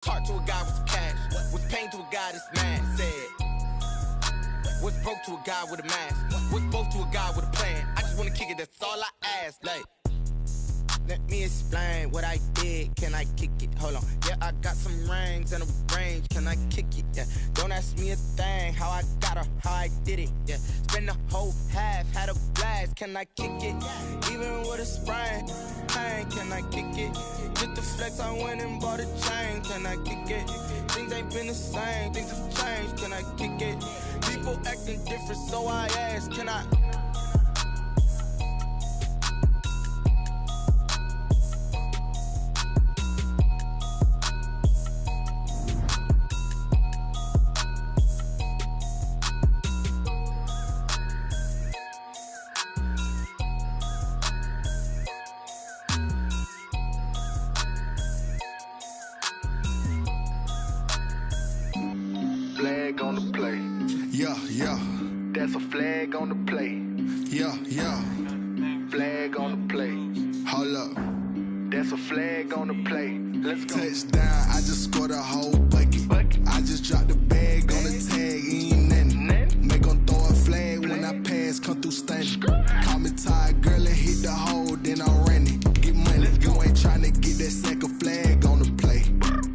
Talk to a guy with some cash. Was pain to a guy that's mad. Said, was broke to a guy with a mask. Was both to a guy with a plan. I just wanna kick it, that's all I ask. Like, let me explain what I did. Can I kick it? Hold on. Yeah, I got some rings and a range. Can I kick it? Yeah. Don't ask me a thing. How I got her, how I did it. Yeah. Spend the whole half, had a blast. Can I kick it? Even with a sprain. Pain, can I kick it? Just the flex, I went and bought a chain. Can I kick it? Things ain't been the same. Things have changed. Can I kick it? People acting different, so I ask. Can I? Flag on the play. Yeah, yeah. That's a flag on the play. Yeah, yeah. Flag on the play. Hold up. That's a flag on the play. Let's go. Touchdown, I just scored a whole bucket. I just dropped the bag on the tag, ain't nothing. Make 'em throw a flag when I pass, come through stunning. Call me tired, girl, and hit the hole, then I'm running. Get money, you ain't tryna get that second flag on the play.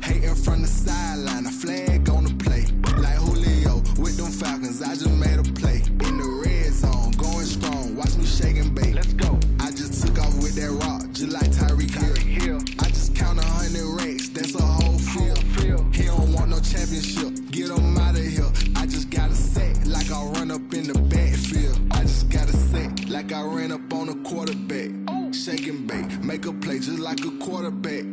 Hating from the sideline, a flag on the play. Like Julio with them Falcons, I just made a play. In the red zone, going strong, watch me shake and bake. Let's go. I just took off with that rock, just like Tyreek Hill. I just count 100 racks, that's a whole field. He don't want no championship, get him out of here. I just got a set, like I run up in the backfield. I just got a set, like I ran up on a quarterback. Shake and bake, make a play just like a quarterback.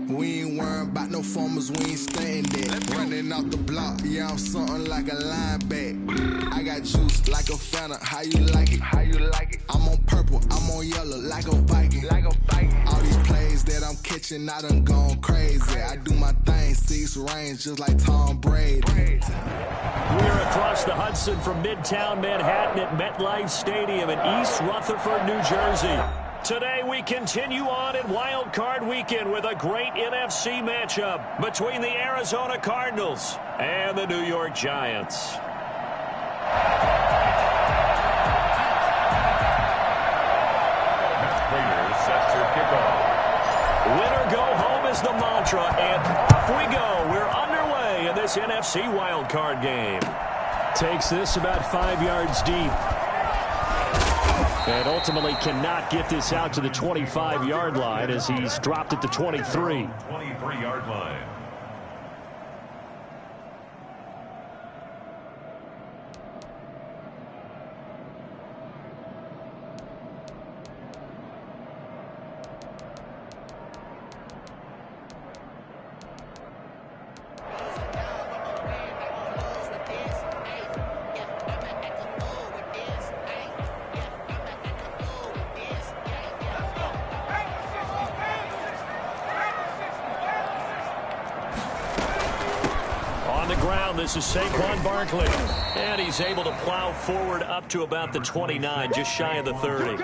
We ain't worrying about no formers, we ain't staying there. Running off the block, yeah, I'm something like a linebacker. I got juice like a Fanta, how you like it? How you like it? I'm on purple, I'm on yellow, like a Viking. Like a Viking. All these plays that I'm catching, I done gone crazy. I do my thing, 6 range, just like Tom Brady. We're across the Hudson from Midtown Manhattan at MetLife Stadium in East Rutherford, New Jersey. Today we continue on in Wild Card Weekend with a great NFC matchup between the Arizona Cardinals and the New York Giants. Matt Prater sets your kickoff. Winner go home is the mantra, and off we go. We're underway in this NFC Wild Card game. Takes this about 5 yards deep. And ultimately cannot get this out to the 25-yard line as he's dropped it to 23. 23-yard line. This is Saquon Barkley, and he's able to plow forward up to about the 29, just shy of the 30.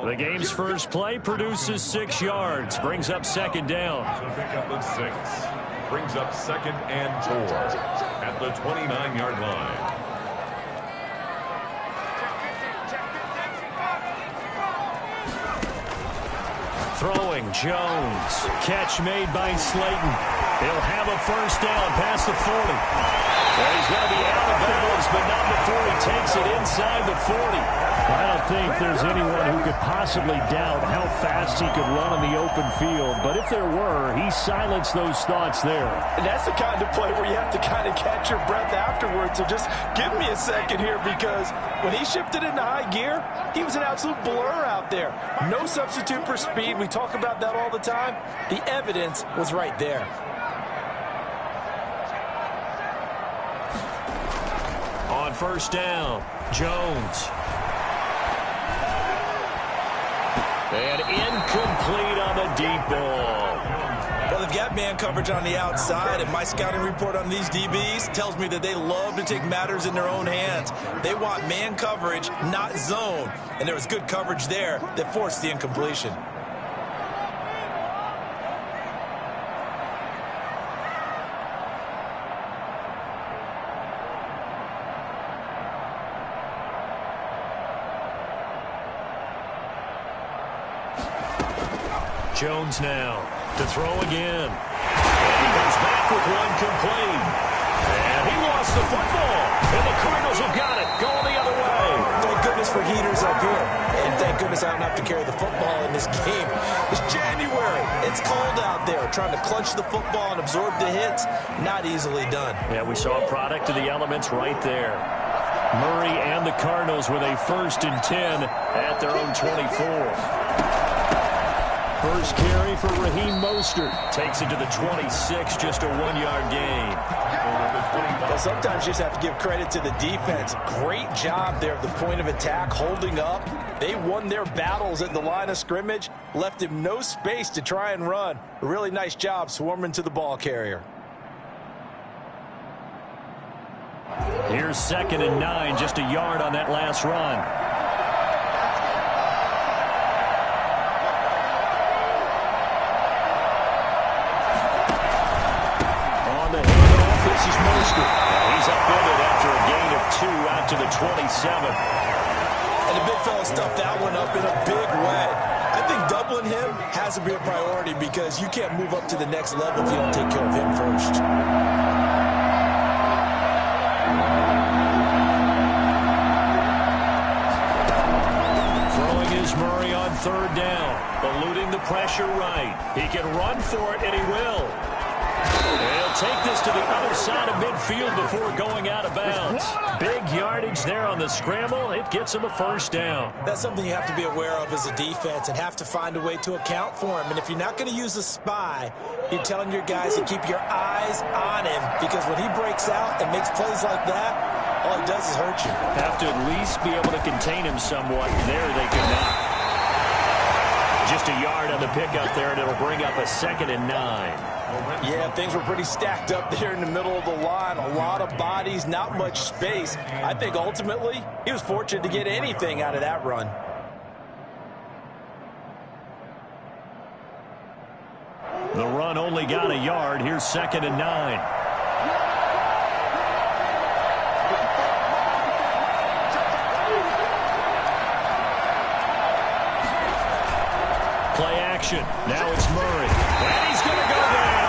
The game's first play produces 6 yards, brings up second down. So pick up the 6, brings up 2nd and 4 at the 29-yard line. Throwing, Jones. Catch made by Slayton. He'll have a first down past the 40. Well, he's going to be out of bounds, but not before he takes it inside the 40. I don't think there's anyone who could possibly doubt how fast he could run in the open field. But if there were, he silenced those thoughts there. And that's the kind of play where you have to kind of catch your breath afterwards. So just give me a second here, because when he shifted into high gear, he was an absolute blur out there. No substitute for speed. We talk about that all the time. The evidence was right there. On first down, Jones. And incomplete on the deep ball. Well, they've got man coverage on the outside, and my scouting report on these DBs tells me that they love to take matters in their own hands. They want man coverage, not zone. And there was good coverage there that forced the incompletion. Jones now to throw again. And he comes back with one complete. And he lost the football. And the Cardinals have got it. Going the other way. Thank goodness for heaters up here. And thank goodness I don't have to carry the football in this game. It's January. It's cold out there. Trying to clutch the football and absorb the hits, not easily done. Yeah, we saw a product of the elements right there. Murray and the Cardinals with a 1st and 10 at their own 24. First carry for Raheem Mostert. Takes it to the 26, just a 1-yard gain. Well, sometimes you just have to give credit to the defense. Great job there at the point of attack, holding up. They won their battles at the line of scrimmage, left him no space to try and run. A really nice job swarming to the ball carrier. Here's 2nd and 9, just a yard on that last run. On the handoff, this is Mostert. He's upended after a gain of 2 out to the 27. And the big fella stuffed that one up in a big way. I think doubling him has to be a priority because you can't move up to the next level if you don't take care of him first. Murray on 3rd down, eluding the pressure right. He can run for it, and he will. He'll take this to the other side of midfield before going out of bounds. Big yardage there on the scramble. It gets him a 1st down. That's something you have to be aware of as a defense and have to find a way to account for him. And if you're not going to use a spy, you're telling your guys to keep your eyes on him because when he breaks out and makes plays like that, all he does is hurt you. Have to at least be able to contain him somewhat. There they could not. Just a yard on the pickup there, and it'll bring up a 2nd and 9. Yeah, things were pretty stacked up there in the middle of the line. A lot of bodies, not much space. I think ultimately he was fortunate to get anything out of that run. The run only got a yard. Here's 2nd and 9. Play action. Now it's Murray. And he's going to go down.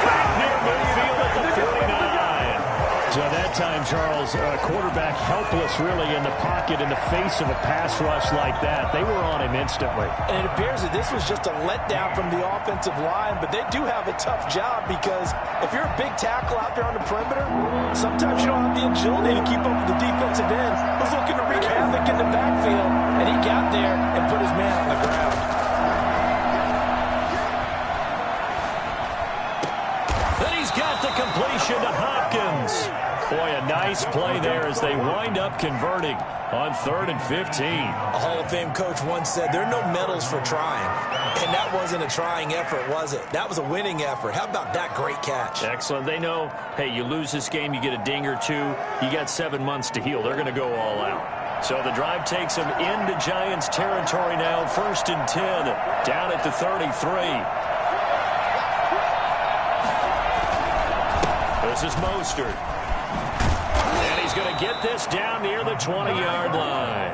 Back near midfield at the 49. So that time, Charles, quarterback helpless really in the pocket in the face of a pass rush like that. They were on him instantly. And it appears that this was just a letdown from the offensive line, but they do have a tough job because if you're a big tackle out there on the perimeter, sometimes you don't have the agility to keep up with the defensive end who's looking to wreak havoc in the backfield, and he got there and put his man on the ground. Got the completion to Hopkins. Boy, a nice play there as they wind up converting on 3rd and 15. A Hall of Fame coach once said there are no medals for trying. And that wasn't a trying effort, was it? That was a winning effort. How about that great catch? Excellent. They know, hey, you lose this game, you get a ding or two. You got 7 months to heal. They're going to go all out. So the drive takes them into Giants territory now. 1st and 10 down at the 33. This is Mostert. And he's going to get this down near the 20-yard line.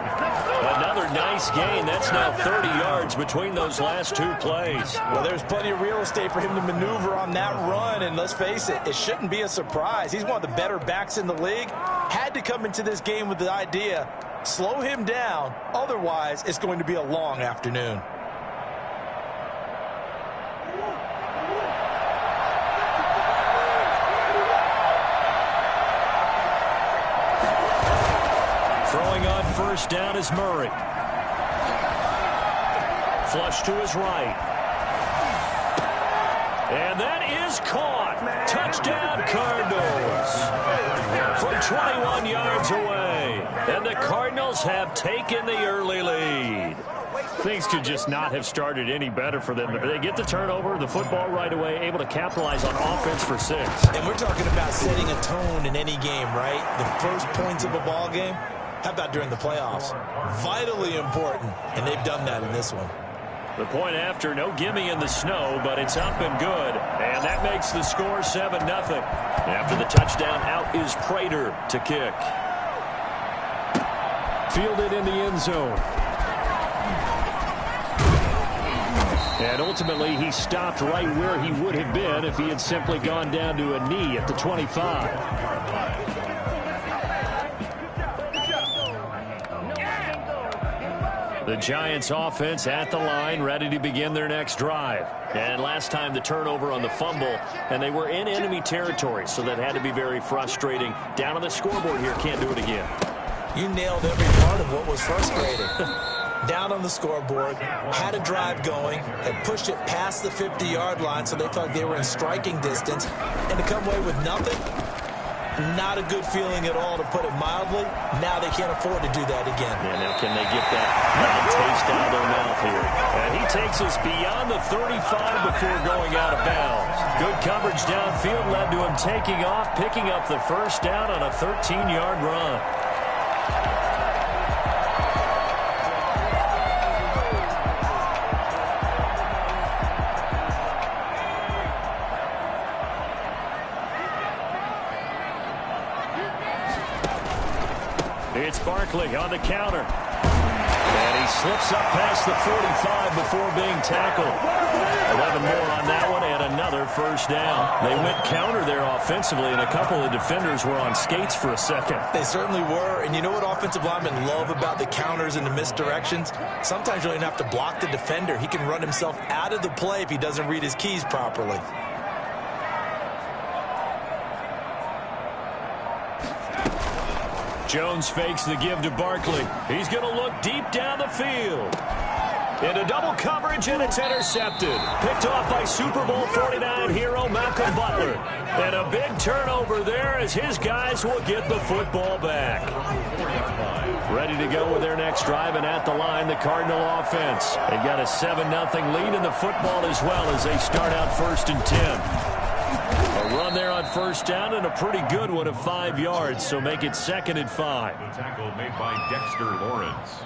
Another nice gain. That's now 30 yards between those last 2 plays. Well, there's plenty of real estate for him to maneuver on that run. And let's face it, it shouldn't be a surprise. He's one of the better backs in the league. Had to come into this game with the idea, slow him down. Otherwise, it's going to be a long afternoon. Throwing on 1st down is Murray. Flush to his right. And that is caught. Touchdown, Cardinals. From 21 yards away. And the Cardinals have taken the early lead. Things could just not have started any better for them. But they get the turnover, the football right away, able to capitalize on offense for 6. And we're talking about setting a tone in any game, right? The first points of a ball game. How about during the playoffs? Vitally important, and they've done that in this one. The point after, no gimme in the snow, but it's up and good. And that makes the score 7-0. After the touchdown, out is Prater to kick. Fielded in the end zone. And ultimately, he stopped right where he would have been if he had simply gone down to a knee at the 25. The Giants offense at the line, ready to begin their next drive. And last time the turnover on the fumble, and they were in enemy territory, so that had to be very frustrating. Down on the scoreboard here, can't do it again. You nailed every part of what was frustrating. Down on the scoreboard, had a drive going, had pushed it past the 50-yard line so they thought they were in striking distance, and to come away with nothing, not a good feeling at all, to put it mildly. Now they can't afford to do that again. Yeah, now can they get that bad taste out of their mouth here? And he takes us beyond the 35 before going out of bounds. Good coverage downfield led to him taking off, picking up the first down on a 13-yard run. It's Barkley on the counter. And he slips up past the 45 before being tackled. 11 more on that one and another first down. They went counter there offensively, and a couple of defenders were on skates for a second. They certainly were. And you know what offensive linemen love about the counters and the misdirections? Sometimes you don't even have to block the defender. He can run himself out of the play if he doesn't read his keys properly. Jones fakes the give to Barkley. He's going to look deep down the field. Into double coverage, and it's intercepted. Picked off by Super Bowl 49 hero Malcolm Butler. And a big turnover there as his guys will get the football back. Ready to go with their next drive, and at the line, the Cardinal offense. They've got a 7-0 lead in the football as well as they start out 1st and 10. A run there on first down, and a pretty good one of 5 yards, so make it 2nd and 5. The tackle made by Dexter Lawrence.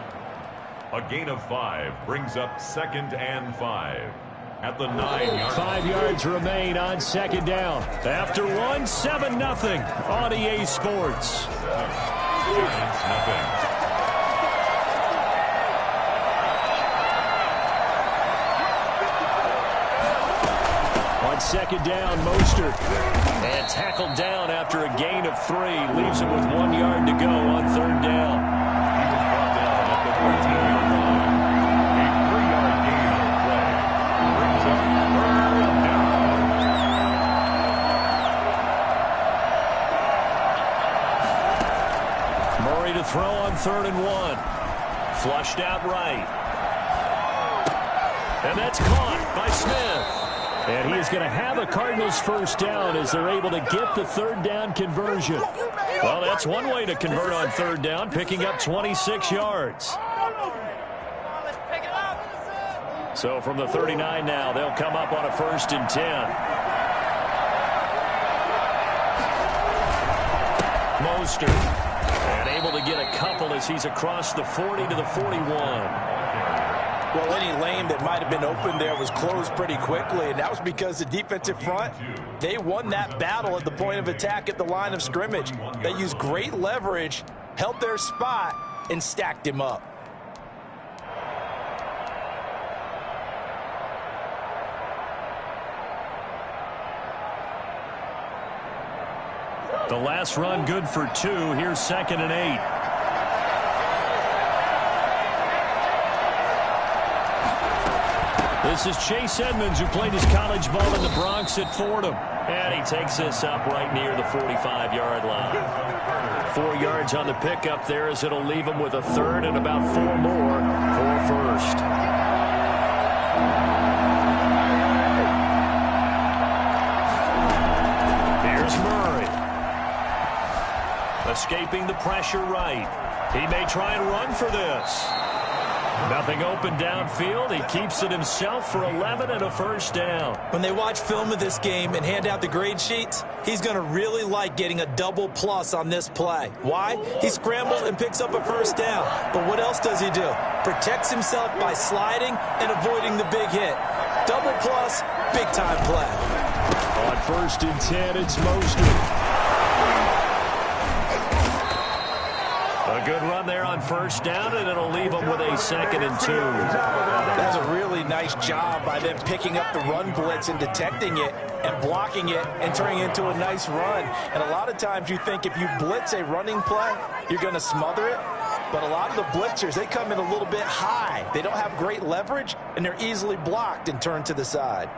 A gain of 5 brings up 2nd and 5 at the 9-yard. 5 yards remain on 2nd down. After one, 7-0 on EA Sports. Giants nothing. On 2nd down, Mostert. And tackled down after a gain of 3. Leaves him with 1 yard to go on 3rd down. He was brought down at the 14-yard line. A 3-yard gain on the play. Brings up 3rd down. Murray to throw on 3rd and 1. Flushed out right. And that's caught by Smith. And he is going to have a Cardinals first down as they're able to get the 3rd down conversion. Well, that's one way to convert on 3rd down, picking up 26 yards. So from the 39 now, they'll come up on a 1st and 10. Mostert. And able to get a couple as he's across the 40 to the 41. Well, any lane that might have been open there was closed pretty quickly, and that was because the defensive front, they won that battle at the point of attack at the line of scrimmage. They used great leverage, held their spot, and stacked him up. The last run good for 2. Here's 2nd and 8. This is Chase Edmonds, who played his college ball in the Bronx at Fordham. And he takes this up right near the 45-yard line. 4 yards on the pickup there as it'll leave him with a 3rd and about 4 more for 1st. Here's Murray. Escaping the pressure right. He may try and run for this. Nothing open downfield. He keeps it himself for 11 and a 1st down. When they watch film of this game and hand out the grade sheets, he's going to really like getting a double plus on this play. Why? He scrambles and picks up a 1st down. But what else does he do? Protects himself by sliding and avoiding the big hit. Double plus, big-time play. On 1st and 10, it's Mostert. A A good run there on first down, and it'll leave them with a 2nd and 2. That's a really nice job by them picking up the run blitz and detecting it and blocking it and turning it into a nice run. And a lot of times you think if you blitz a running play, you're going to smother it. But a lot of the blitzers, they come in a little bit high. They don't have great leverage, and they're easily blocked and turned to the side.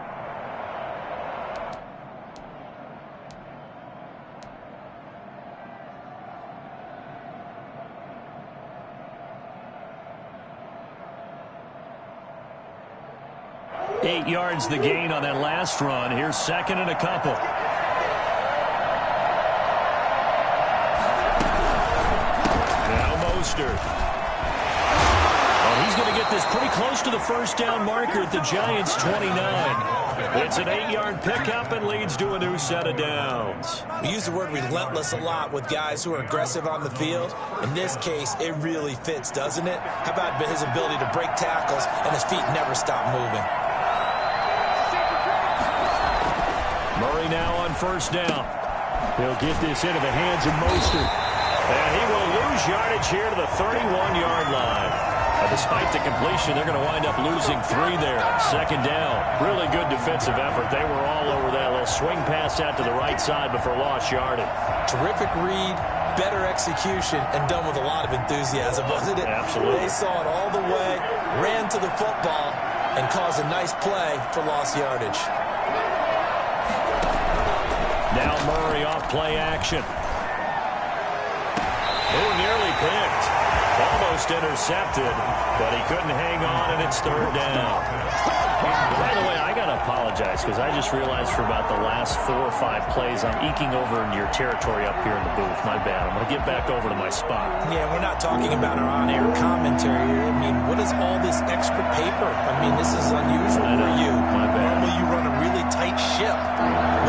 Eight yards the gain on that last run. Here's 2nd and a couple. Now Mostert. Oh, he's going to get this pretty close to the first down marker at the Giants' 29. It's an 8-yard pickup and leads to a new set of downs. We use the word relentless a lot with guys who are aggressive on the field. In this case, it really fits, doesn't it? How about his ability to break tackles and his feet never stop moving? Murray now on first down. He'll get this into the hands of Mostert. And he will lose yardage here to the 31-yard line. Despite the completion, they're going to wind up losing 3 there. 2nd down. Really good defensive effort. They were all over that little swing pass out to the right side before lost yardage. Terrific read, better execution, and done with a lot of enthusiasm, wasn't it? Absolutely. They saw it all the way, ran to the football, and caused a nice play for lost yardage. Now Murray off play action. Oh, nearly picked. Almost intercepted, but he couldn't hang on, and it's 3rd down. By the way, I got to apologize because I just realized for about the last 4 or 5 plays I'm eking over into your territory up here in the booth. My bad. I'm going to get back over to my spot. Yeah, we're not talking about our on-air commentary here. I mean, what is all this extra paper? I mean, this is unusual for you. My bad. Normally you run a really tight ship.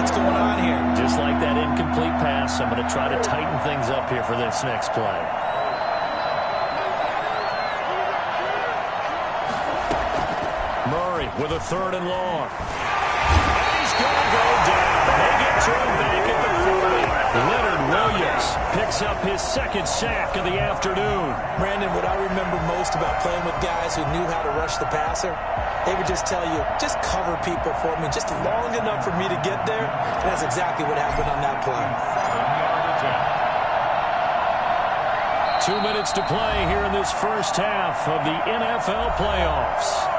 What's going on here? Just like that incomplete pass, I'm going to try to tighten things up here for this next play. Murray with a 3rd and long. And he's going to go down. They get to him back at the 40. Leonard Williams picks up his 2nd sack of the afternoon. Brandon, what I remember most about playing with guys who knew how to rush the passer, they would just tell you, just cover people for me, just long enough for me to get there. And that's exactly what happened on that play. 2 minutes to play here in this first half of the NFL playoffs.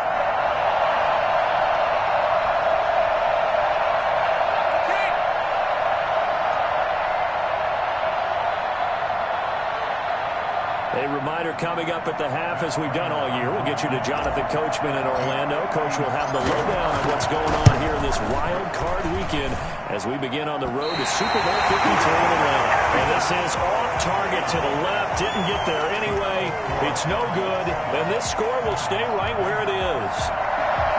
A reminder coming up at the half, as we've done all year. We'll get you to Jonathan Coachman in Orlando. Coach will have the lowdown on what's going on here in this wild card weekend as we begin on the road to Super Bowl 53 in Atlanta. And this is off target to the left. Didn't get there anyway. It's no good. And this score will stay right where it is.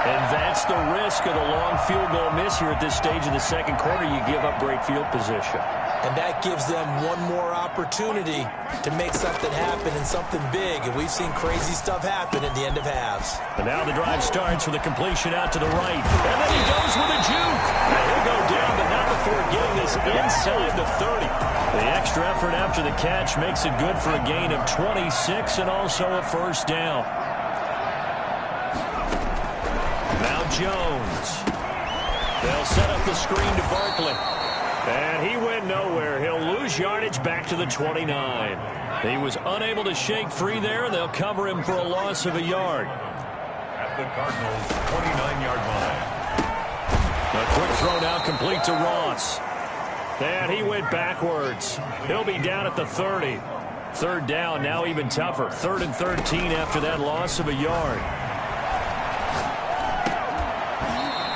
And that's the risk of the long field goal miss here at this stage of the second quarter. You give up great field position. And that gives them one more opportunity to make something happen and something big. And we've seen crazy stuff happen at the end of halves. And now the drive starts with a completion out to the right. And then he goes with a juke. And he'll go down, but not before getting this inside the 30. The extra effort after the catch makes it good for a gain of 26 and also a first down. Now Jones. They'll set up the screen to Barkley. And he went nowhere. He'll lose yardage back to the 29. He was unable to shake free there, and they'll cover him for a loss of a yard. At the Cardinals' 29-yard line. A quick throw now complete to Ross. And he went backwards. He'll be down at the 30. 3rd down, now even tougher. 3rd and 13 after that loss of a yard.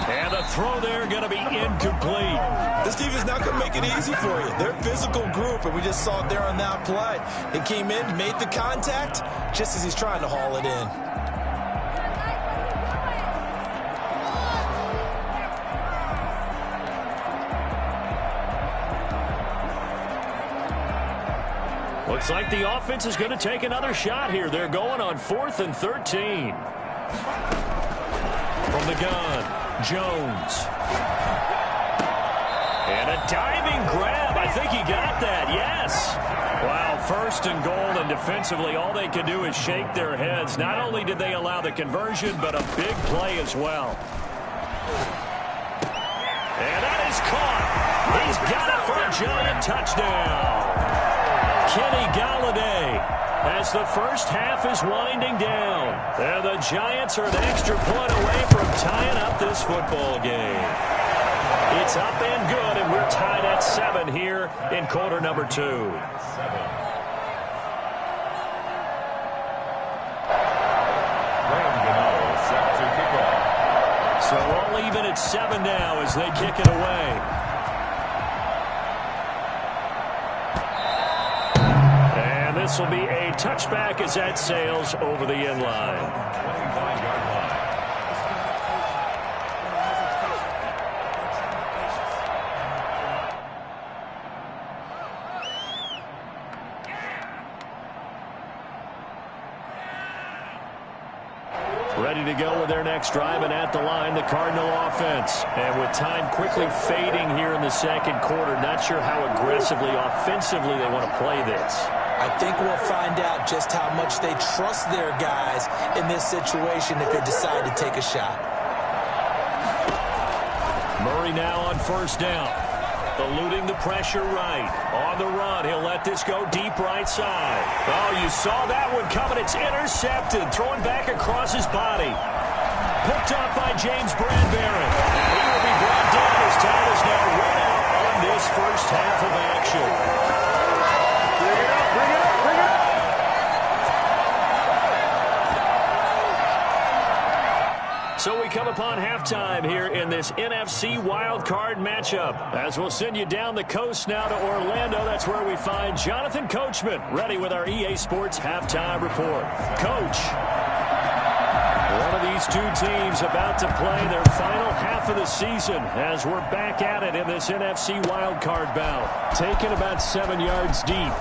And the throw there going to be incomplete. This team is not going to make it easy for you. They're a physical group, and we just saw it there on that play. They came in, made the contact, just as he's trying to haul it in. Looks like the offense is going to take another shot here. They're going on 4th and 13. From the gun, Jones. And a diving grab. I think he got that, yes. Wow, 1st first and goal, and defensively, all they can do is shake their heads. Not only did they allow the conversion, but a big play as well. And that is caught. He's got it for a Giant touchdown. Kenny Golladay, as the first half is winding down. And the Giants are an extra point away from tying up this football game. It's up and good, and we're tied at 7 here in quarter number 2. So all even at 7 now as they kick it away. And this will be a touchback as that sails over the end line. 25-yard line. Ready to go with their next drive, and at the line, the Cardinal offense. And with time quickly fading here in the second quarter, not sure how aggressively, offensively they want to play this. I think we'll find out just how much they trust their guys in this situation if they decide to take a shot. Murray now on first down. Eluding the pressure right. On the run, he'll let this go deep right side. Oh, you saw that one coming. It's intercepted. Throwing back across his body. Picked up by James Bradbury. He will be brought down as time is now run out on this first half of action. Bring it up, bring it up, bring it up. So we come upon halftime here in this NFC wildcard matchup. As we'll send you down the coast now to Orlando, that's where we find Jonathan Coachman, ready with our EA Sports Halftime Report. Coach, one of these two teams about to play their final half of the season as we're back at it in this NFC wildcard bout. Taken about 7 yards deep.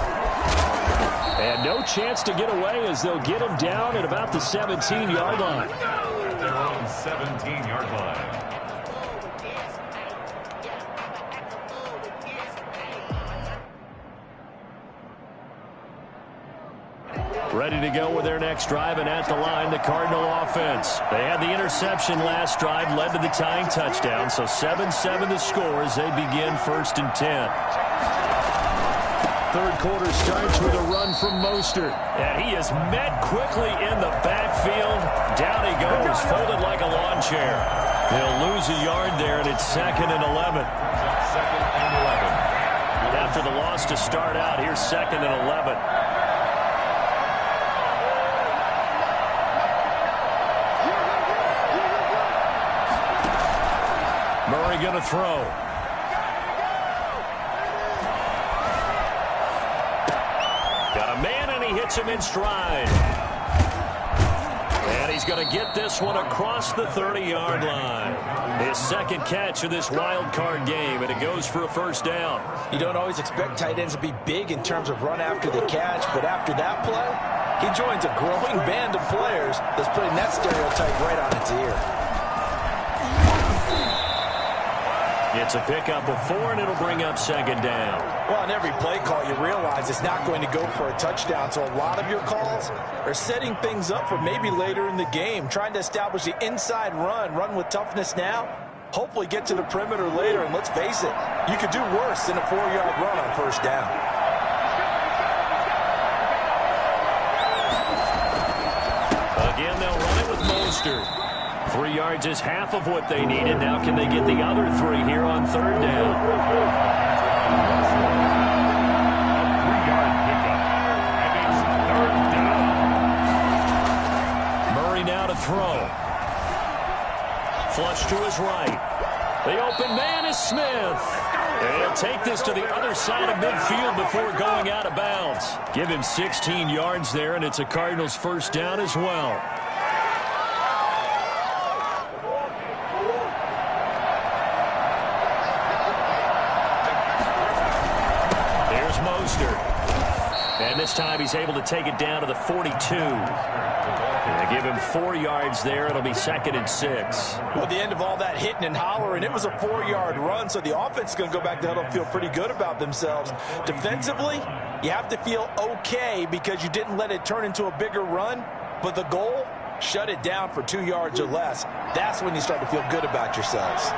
And no chance to get away as they'll get him down at about the 17-yard line. Their own 17-yard line. Ready to go with their next drive, and at the line, the Cardinal offense. They had the interception last drive, led to the tying touchdown, so 7-7 the score as they begin 1st and 10. Third quarter starts with a run from Mostert. And he is met quickly in the backfield. Down he goes, folded like a lawn chair. He'll lose a yard there, and it's 2nd and 11. Second and 11. After the loss to start out, here's 2nd and 11. Murray going to throw. Got a man, and he hits him in stride. And he's going to get this one across the 30-yard line. His second catch of this wild card game, and it goes for a first down. You don't always expect tight ends to be big in terms of run after the catch, but after that play, he joins a growing band of players that's putting that stereotype right on its ear. It's a pickup of 4, and it'll bring up 2nd down. Well, on every play call, you realize it's not going to go for a touchdown, so a lot of your calls are setting things up for maybe later in the game, trying to establish the inside run with toughness now, hopefully get to the perimeter later, and let's face it, you could do worse than a 4-yard run on first down. Again, they'll run it with Mostert. 3 yards is half of what they needed. Now can they get the other 3 here on 3rd down? A 3-yard pickup. And it's 3rd down. Murray now to throw. Flush to his right. The open man is Smith. And he'll take this to the other side of midfield before going out of bounds. Give him 16 yards there, and it's a Cardinals first down as well. And this time he's able to take it down to the 42. They give him 4 yards there. It'll be 2nd and 6. Well, at the end of all that hitting and hollering, it was a 4-yard run, so the offense is going to go back to huddle and feel pretty good about themselves. Defensively, you have to feel okay because you didn't let it turn into a bigger run, but the goal, shut it down for 2 yards or less. That's when you start to feel good about yourselves.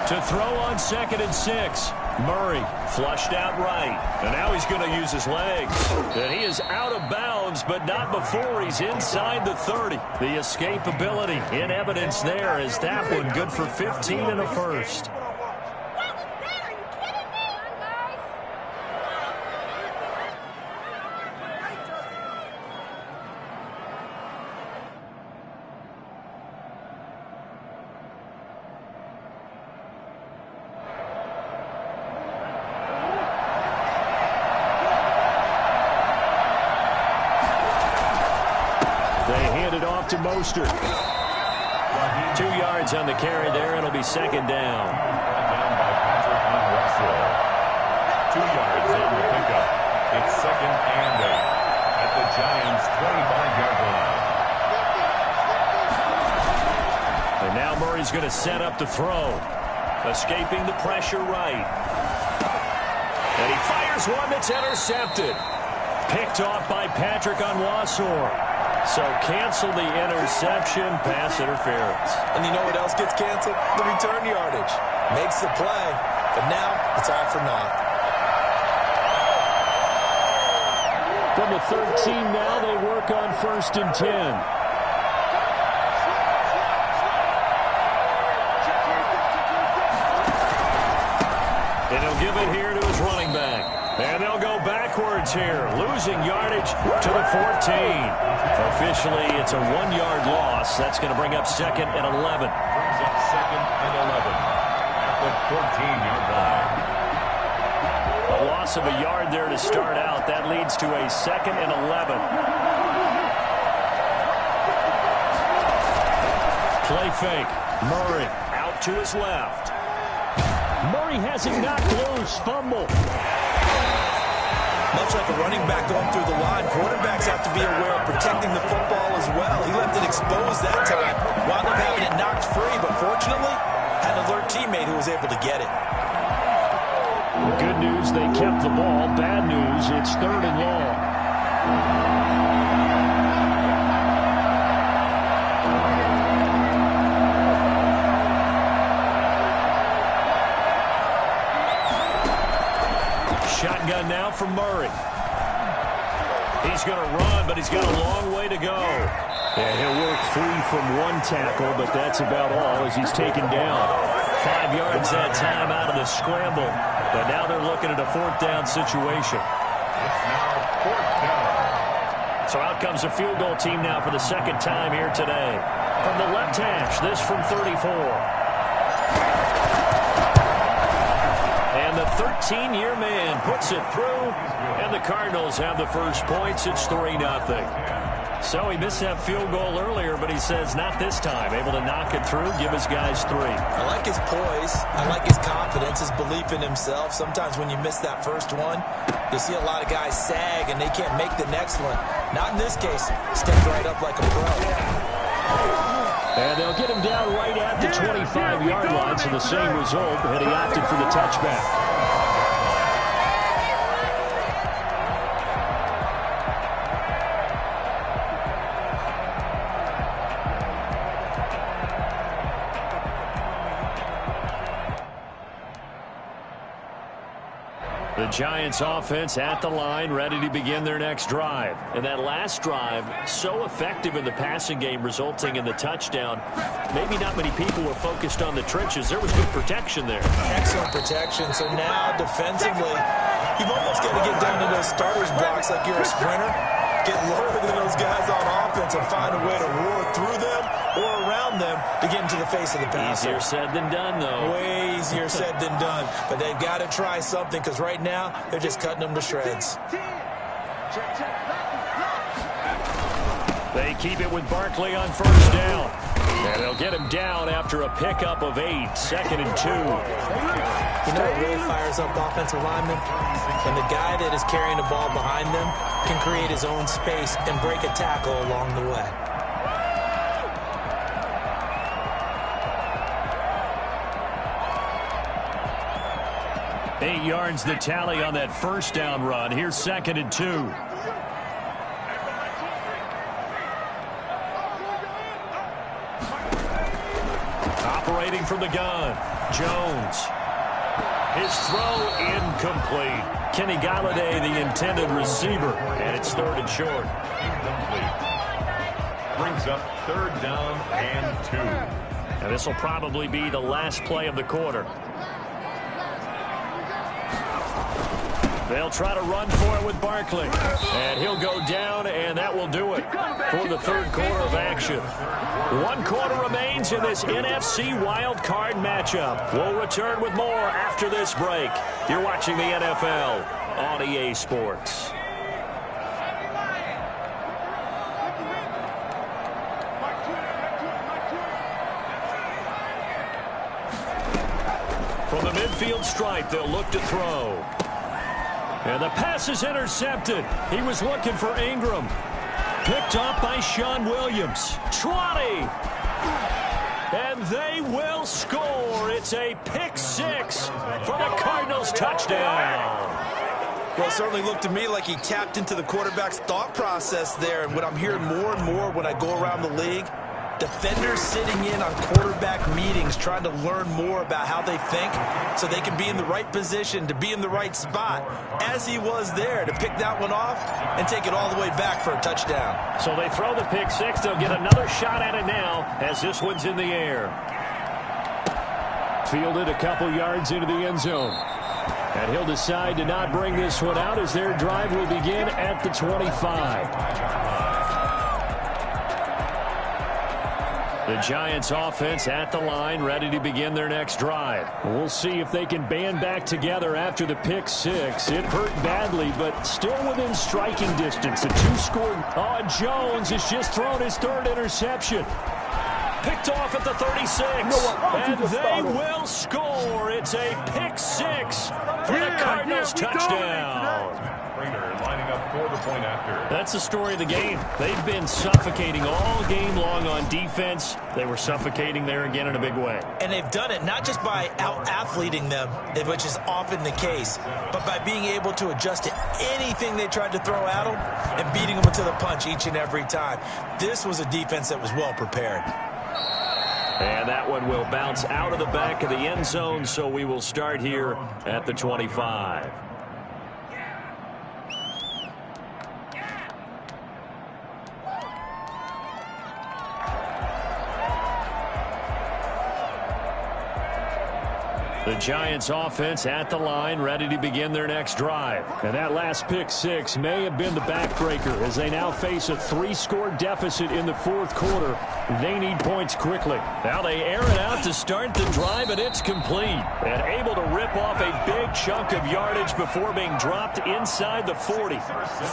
To throw on 2nd and 6. Murray flushed out right. And now he's going to use his legs. And he is out of bounds, but not before he's inside the 30. The escapability in evidence there is that one good for 15 and a first. To Mostert. 2 yards on the carry there. It'll be 2nd down. Down by Patrick on Russell. 2 yards on the pickup. It's 2nd and 8 at the Giants' 25-yard line. And now Murray's going to set up to throw. Escaping the pressure right. And he fires one that's intercepted. Picked off by Patrick Onwuasor. So cancel the interception, pass interference. And you know what else gets canceled? The return yardage. Makes the play, but now it's all for naught. From the 13 now, they work on 1st and 10. And he'll give it here to his running back. And they'll go backwards here, losing yardage to the 14. Officially, it's a 1-yard loss. That's going to bring up 2nd and 11. Brings up 2nd and 11 at the 14-yard line. A loss of a yard there to start out. That leads to a 2nd and 11. Play fake. Murray out to his left. Murray has it knocked loose. Fumble. Much like a running back going through the line, quarterbacks have to be aware of protecting the football as well. He left it exposed that time, wound up having it knocked free, but fortunately, had an alert teammate who was able to get it. Good news, they kept the ball. Bad news, it's 3rd and long. Shotgun now for Murray. He's going to run, but he's got a long way to go. Yeah, he'll work free from one tackle, but that's about all as he's taken down. 5 yards that time out of the scramble, but now they're looking at a 4th down situation. It's now 4th down. So out comes a field goal team now for the 2nd time here today. From the left hash, this from 34. And the 13-year man puts it through, and the Cardinals have the first points. It's 3-0. So he missed that field goal earlier, but he says not this time. Able to knock it through, give his guys 3. I like his poise. I like his confidence, his belief in himself. Sometimes when you miss that first one, you see a lot of guys sag, and they can't make the next one. Not in this case. Stepped right up like a pro. And they'll get him down right at the 25-yard line, so the same result, and he opted for the touchback. The Giants offense at the line, ready to begin their next drive. And that last drive, so effective in the passing game, resulting in the touchdown. Maybe not many people were focused on the trenches. There was good protection there. Excellent protection. So now, defensively, you've almost got to get down to those starters blocks like you're a sprinter. Get lower than those guys on offense and find a way to roar through them or around them to get into the face of the passer. Easier said than done, though. Way easier said than done. But they've got to try something because right now they're just cutting them to shreds. They keep it with Barkley on first down. And they'll get him down after a pickup of 8, 2nd and 2. You know what really fires up offensive linemen? When the guy that is carrying the ball behind them can create his own space and break a tackle along the way. Eight yards the tally on that first down run. Here's 2nd and 2. Operating from the gun, Jones. His throw incomplete. Kenny Golladay, the intended receiver, and it's 3rd and short. Incomplete. Brings up 3rd down and 2. And this will probably be the last play of the quarter. They'll try to run for it with Barkley. And he'll go down, and that will do it for the 3rd quarter of action. 1 quarter remains in this NFC Wild Card matchup. We'll return with more after this break. You're watching the NFL on EA Sports. From the midfield stripe, they'll look to throw. And the pass is intercepted. He was looking for Ingram. Picked up by Sean Williams. 20. And they will score. It's a pick 6 for the Cardinals touchdown. Well, it certainly looked to me like he tapped into the quarterback's thought process there. And what I'm hearing more and more when I go around the league, defenders sitting in on quarterback meetings trying to learn more about how they think so they can be in the right position to be in the right spot, as he was there to pick that one off and take it all the way back for a touchdown. So they throw the pick 6. They'll get another shot at it now as this one's in the air. Fielded a couple yards into the end zone. And he'll decide to not bring this one out as their drive will begin at the 25. The Giants offense at the line, ready to begin their next drive. We'll see if they can band back together after the pick 6. It hurt badly, but still within striking distance. A 2-score. Jones has just thrown his 3rd interception. Picked off at the 36. And they will score. It's a pick 6 for the Cardinals touchdown. Lining up for the point after. That's the story of the game. They've been suffocating all game long on defense. They were suffocating there again in a big way. And they've done it not just by out-athleting them, which is often the case, but by being able to adjust to anything they tried to throw at them and beating them to the punch each and every time. This was a defense that was well prepared. And that one will bounce out of the back of the end zone, so we will start here at the 25. The Giants offense at the line, ready to begin their next drive. And that last pick 6 may have been the backbreaker as they now face a 3-score deficit in the 4th quarter. They need points quickly. Now they air it out to start the drive, and it's complete. And able to rip off a big chunk of yardage before being dropped inside the 40.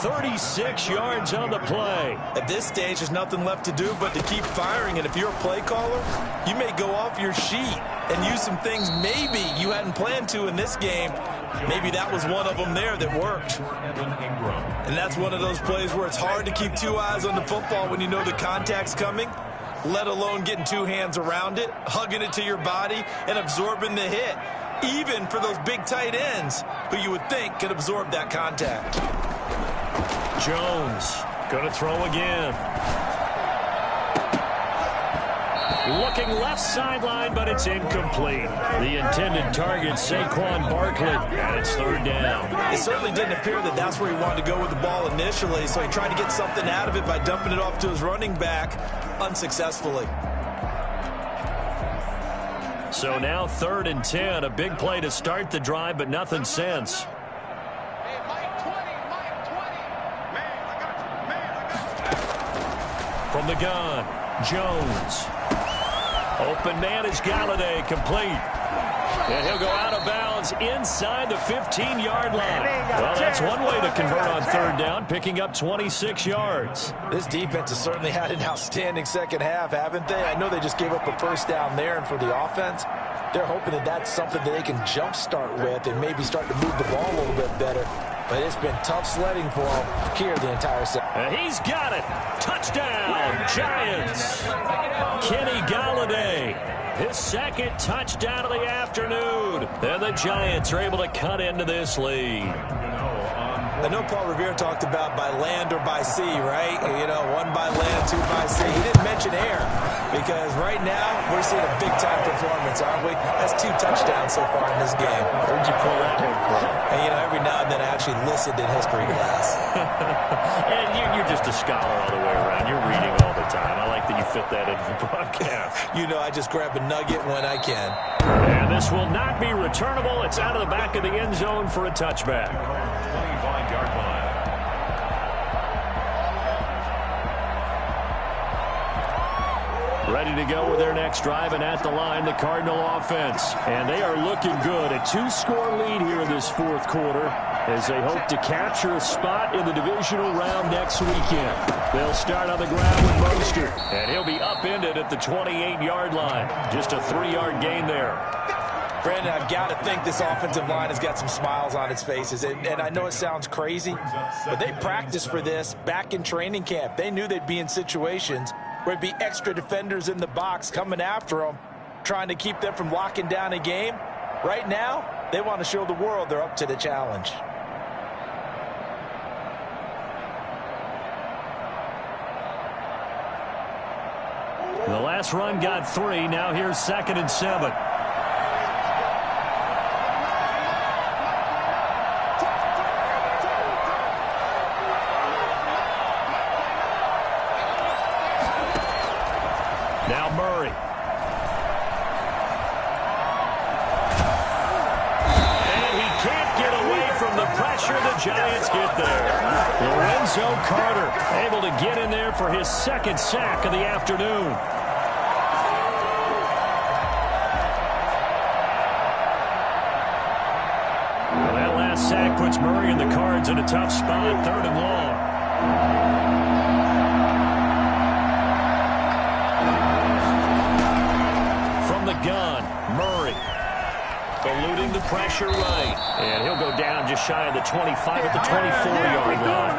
36 yards on the play. At this stage, there's nothing left to do but to keep firing. And if you're a play caller, you may go off your sheet and use some things maybe you hadn't planned to in this game. Maybe that was one of them there that worked. And that's one of those plays where it's hard to keep 2 eyes on the football when you know the contact's coming, let alone getting 2 hands around it, hugging it to your body, and absorbing the hit, even for those big tight ends who you would think could absorb that contact. Jones going to throw again. Looking left sideline, but it's incomplete. The intended target, Saquon Barkley, and it's 3rd down. It certainly didn't appear that that's where he wanted to go with the ball initially, so he tried to get something out of it by dumping it off to his running back unsuccessfully. So now 3rd and 10, a big play to start the drive, but nothing since. From the gun, Jones. Open man is Golladay, complete. And he'll go out of bounds inside the 15-yard line. Well, that's one way to convert on third down, picking up 26 yards. This defense has certainly had an outstanding second half, haven't they? I know they just gave up a first down there, and for the offense, they're hoping that that's something that they can jumpstart with and maybe start to move the ball a little bit better. But it's been tough sledding for him here the entire set. And he's got it. Touchdown, Giants. Kenny Golladay, his second touchdown of the afternoon. And the Giants are able to cut into this lead. I know Paul Revere talked about by land or by sea, right? You know, one by land, two by sea. He didn't mention air because right now we're seeing a big-time performance, aren't we? That's 2 touchdowns so far in this game. Where'd you pull that one from? And, you know, every now and then I actually listened in history class. And you're just a scholar all the way around. You're reading all the time. I like that you fit that into the broadcast. You know, I just grab a nugget when I can. And this will not be returnable. It's out of the back of the end zone for a touchback. 25-yard line. Ready to go with their next drive, and at the line, the Cardinal offense. And they are looking good. A 2-score lead here in this fourth quarter as they hope to capture a spot in the divisional round next weekend. They'll start on the ground with Mostert, and he'll be upended at the 28-yard line. Just a 3-yard gain there. Brandon, I've got to think this offensive line has got some smiles on its faces. And I know it sounds crazy, but they practiced for this back in training camp. They knew they'd be in situations where it'd be extra defenders in the box coming after them, trying to keep them from locking down a game. Right now, they want to show the world they're up to the challenge. The last run got 3. Now here's 2nd and 7. Now Murray. And he can't get away from the pressure. The Giants get there. Lorenzo Carter able to get in there for his 2nd sack of the afternoon. Well, that last sack puts Murray and the Cards in a tough spot, 3rd and long. The gun, Murray eluding the pressure right, and he'll go down just shy of the 25 at the 24-yard line.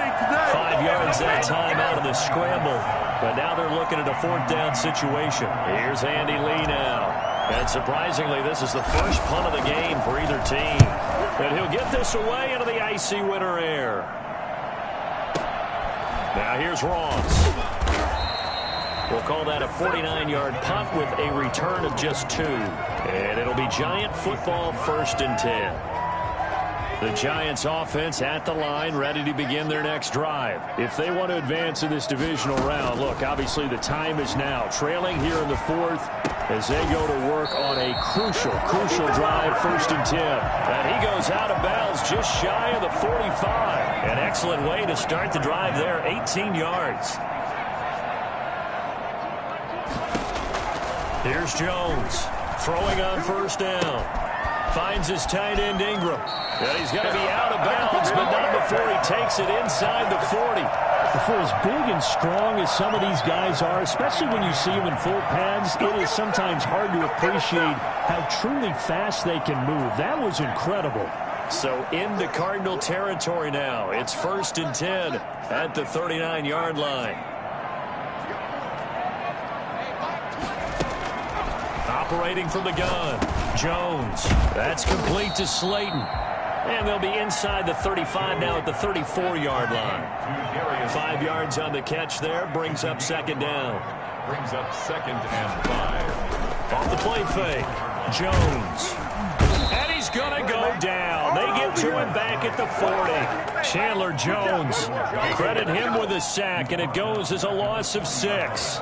5 yards that time out of the scramble, but now they're looking at a 4th down situation. Here's Andy Lee now, and surprisingly this is the first punt of the game for either team, and he'll get this away into the icy winter air. Now here's Ross. We'll call that a 49-yard punt with a return of just 2. And it'll be Giant football, 1st and 10. The Giants offense at the line, ready to begin their next drive. If they want to advance in this divisional round, look, obviously the time is now. Trailing here in the 4th as they go to work on a crucial drive, 1st and 10. And he goes out of bounds just shy of the 45. An excellent way to start the drive there, 18 yards. Here's Jones, throwing on 1st down. Finds his tight end, Ingram. And he's going to be out of bounds, but not before he takes it inside the 40. For as big and strong as some of these guys are, especially when you see them in full pads, it is sometimes hard to appreciate how truly fast they can move. That was incredible. So into Cardinal territory now. It's 1st and 10 at the 39-yard line. Operating from the gun, Jones. That's complete to Slayton. And they'll be inside the 35 now at the 34-yard line. 5 yards on the catch there, brings up 2nd down. Brings up 2nd and 5. Off the play fake, Jones. And he's going to go down. They get to him back at the 40. Chandler Jones. Credit him with a sack, and it goes as a loss of 6.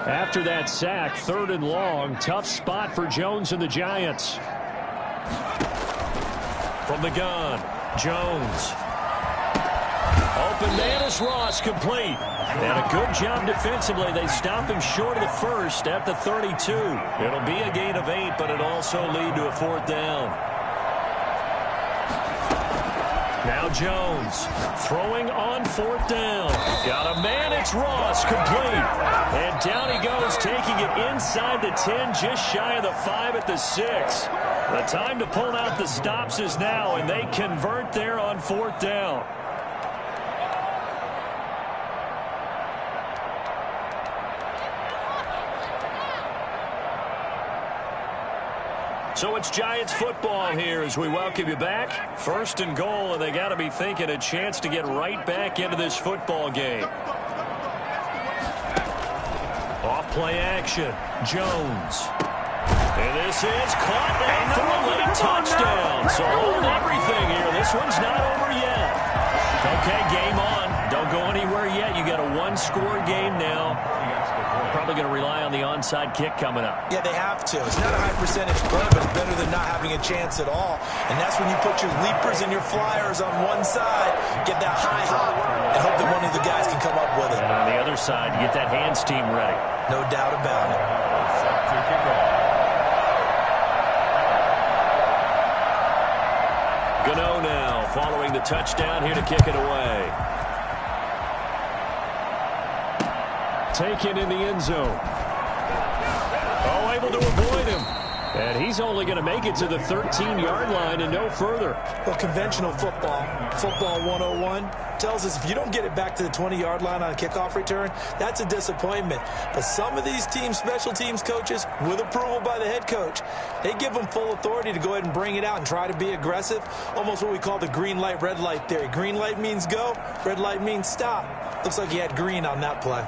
After that sack, 3rd and long, tough spot for Jones and the Giants. From the gun, Jones. Open man is Ross, complete. And a good job defensively. They stop him short of the first at the 32. It'll be a gain of 8, but it'll also lead to a 4th down. Now Jones throwing on 4th down. Got a man, it's Ross, complete. And down he goes, taking it inside the 10, just shy of the 5 at the 6. The time to pull out the stops is now, and they convert there on 4th down. So it's Giants football here as we welcome you back. 1st and goal, and they got to be thinking a chance to get right back into this football game. Off play action, Jones. And this is caught down for a late touchdown. So hold everything here. This one's not over yet. Okay, game on. Don't go anywhere yet. You got a 1-score game now. Probably going to rely on the onside kick coming up. Yeah, they have to. It's not a high percentage play, but it's better than not having a chance at all. And that's when you put your leapers and your flyers on one side, get that high hop, and hope that one of the guys can come up with it. And on the other side, you get that hands team ready. No doubt about it. Set to kick off. Gano now following the touchdown here to kick it away. Taken in the end zone. Oh, able to avoid him. And he's only going to make it to the 13-yard line and no further. Well, conventional football 101, tells us if you don't get it back to the 20-yard line on a kickoff return, that's a disappointment. But some of these team special teams coaches, with approval by the head coach, they give them full authority to go ahead and bring it out and try to be aggressive, almost what we call the green light, red light theory. Green light means go, red light means stop. Looks like he had green on that play.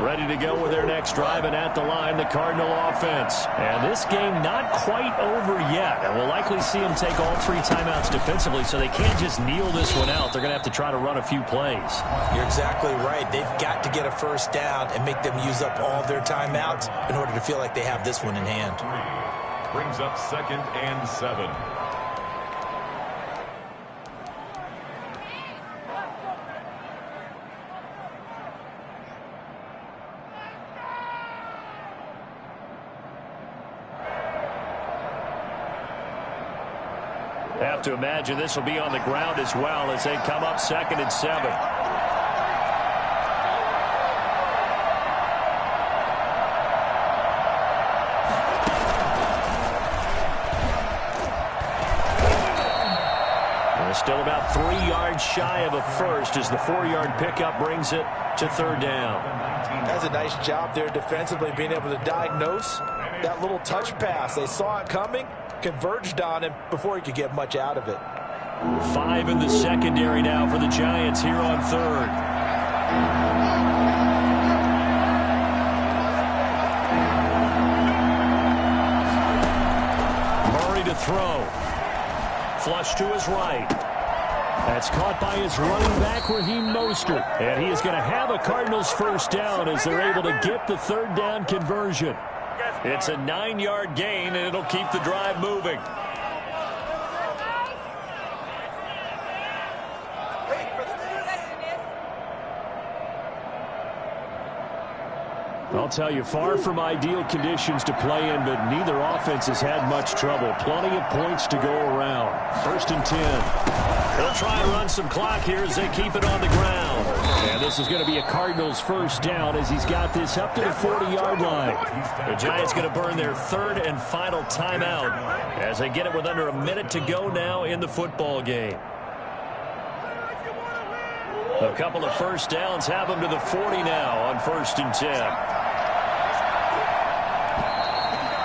Ready to go with their next drive, and at the line, the Cardinal offense. And this game not quite over yet. And we'll likely see them take all 3 timeouts defensively, so they can't just kneel this one out. They're going to have to try to run a few plays. You're exactly right. They've got to get a first down and make them use up all their timeouts in order to feel like they have this one in hand. Brings up 2nd and 7. Have to imagine this will be on the ground as well as they come up 2nd and 7. They're still about 3 yards shy of a first as the 4-yard pickup brings it to 3rd down. That's a nice job there defensively, being able to diagnose that little touch pass. They saw it coming, converged on him before he could get much out of it. 5 in the secondary now for the Giants here on 3rd. Murray to throw. Flush to his right. That's caught by his running back, Raheem Mostert. And he is going to have a Cardinals first down as they're able to get the 3rd down conversion. It's a 9-yard gain, and it'll keep the drive moving. I'll tell you, far from ideal conditions to play in, but neither offense has had much trouble. Plenty of points to go around. 1st and 10. They'll try and run some clock here as they keep it on the ground. And this is going to be a Cardinals first down as he's got this up to the 40-yard line. The Giants going to burn their 3rd and final timeout as they get it with under a minute to go now in the football game. A couple of first downs have them to the 40 now on 1st and 10.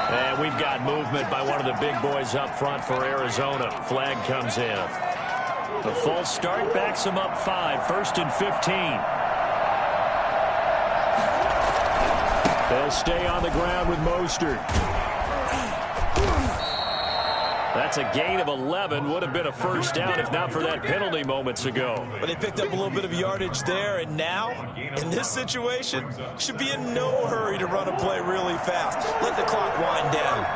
And we've got movement by one of the big boys up front for Arizona. Flag comes in. The false start backs them up 5. 1st and 15. They'll stay on the ground with Mostert. That's a gain of 11. Would have been a first down if not for that penalty moments ago. But they picked up a little bit of yardage there, and now, in this situation, should be in no hurry to run a play really fast. Let the clock wind down.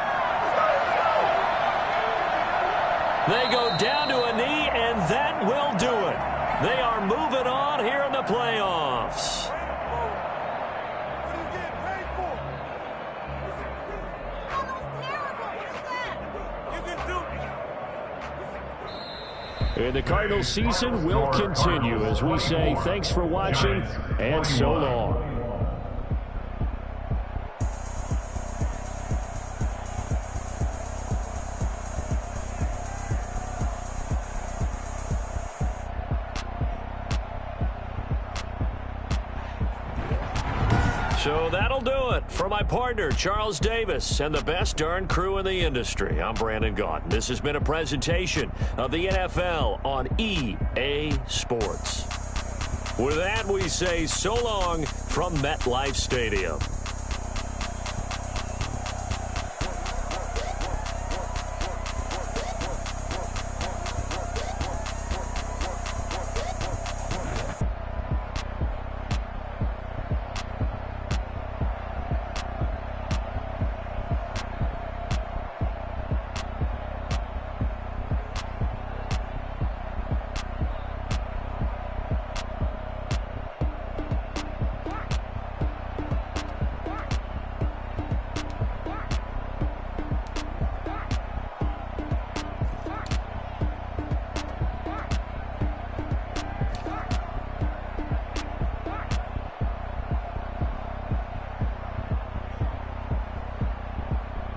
They go down to a knee, and that will do it. They are moving on here in the playoffs. And the Cardinals season will continue as we say thanks for watching and so long. So that'll do it for my partner, Charles Davis, and the best darn crew in the industry. I'm Brandon Gaudin. This has been a presentation of the NFL on EA Sports. With that, we say so long from MetLife Stadium.